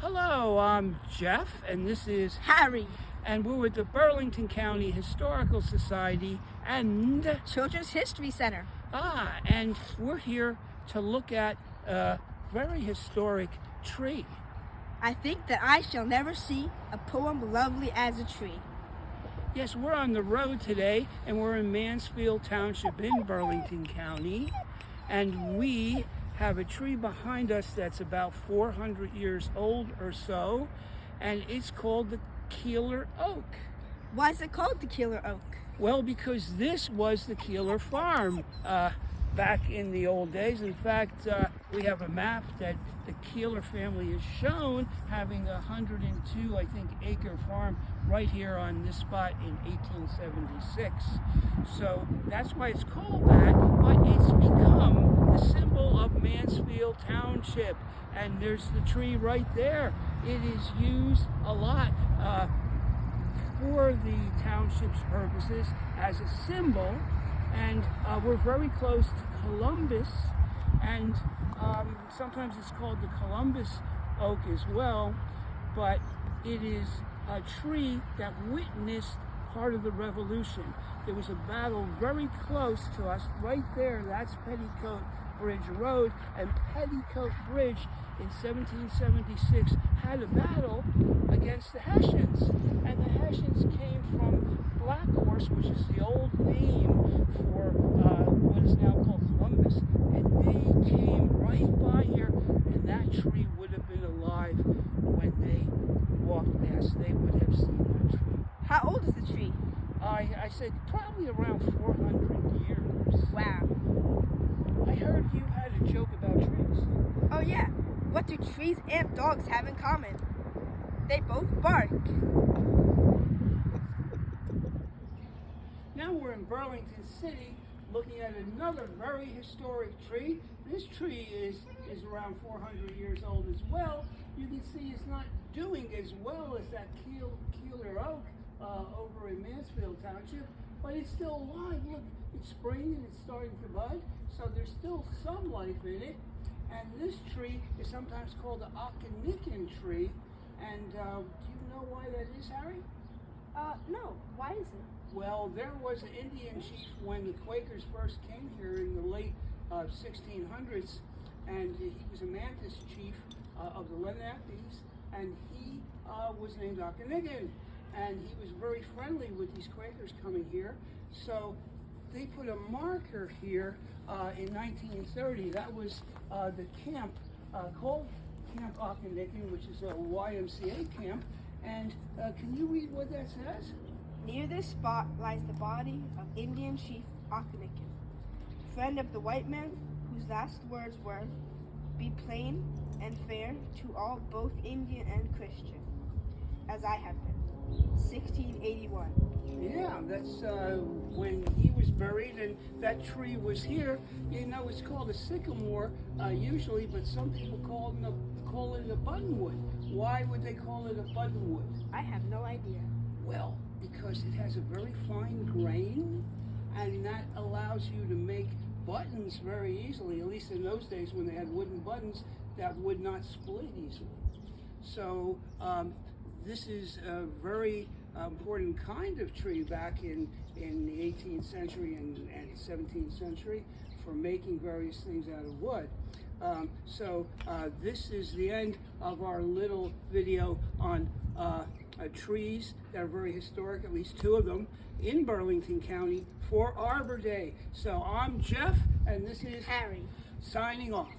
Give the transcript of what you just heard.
Hello, I'm Jeff, and this is Harry. And we're with the Burlington County Historical Society and Children's History Center. And we're here to look at a very historic tree. I think that I shall never see a poem lovely as a tree. Yes, we're on the road today, and we're in Mansfield Township in Burlington County, and we have a tree behind us that's about 400 years old or so, and it's called the Keeler Oak. Why is it called the Keeler Oak? Well, because this was the Keeler farm back in the old days. In fact, we have a map that the Keeler family is shown having a 102, I think, acre farm right here on this spot in 1876. So that's why it's called that, but it's become the symbol of Mansfield Township. And there's the tree right there. It is used a lot for the township's purposes as a symbol, and we're very close to Columbus, and sometimes it's called the Columbus Oak as well, but it is a tree that witnessed part of the Revolution. There was a battle very close to us right there. That's Petticoat Bridge Road, and Petticoat Bridge in 1776 had a battle against the Hessians, and the Hessians came from Black Horse, which is the old name for what is now called Columbus, and they came right by here, and that tree would have been alive when they walked past. They would have seen that tree. How old is the tree? I said probably around 400 years. Wow. I heard you had a joke about trees. Oh yeah. What do trees and dogs have in common? They both bark. Now we're in Burlington City looking at another very historic tree. This tree is around 400 years old as well. You can see it's not doing as well as that Keeler Oak over in Mansfield Township, but it's still alive. Look, it's spring and it's starting to bud, so there's still some life in it. And this tree is sometimes called the Occonecan tree. And do you know why that is, Harry? No. Why is it? Well, there was an Indian chief when the Quakers first came here in the late 1600s, and he was a Mantis chief of the Lenape's, and he was named Occonecan, and he was very friendly with these Quakers coming here. So they put a marker here in 1930. That was the camp called Camp Occonecan, which is a YMCA camp. And can you read what that says? Near this spot lies the body of Indian Chief Occonecan, friend of the white man, whose last words were, "Be plain and fair to all, both Indian and Christian, as I have been." 1681. Yeah, that's when he was buried, and that tree was here. You know, it's called a sycamore usually, but some people call it a buttonwood. Why would they call it a buttonwood? I have no idea. Well, because it has a very fine grain, and that allows you to make buttons very easily, at least in those days when they had wooden buttons that would not split easily. So this is a very important kind of tree back in the 18th century and 17th century for making various things out of wood. So this is the end of our little video on trees that are very historic, at least two of them, in Burlington County for Arbor Day. So I'm Jeff, and this is Harry, signing off.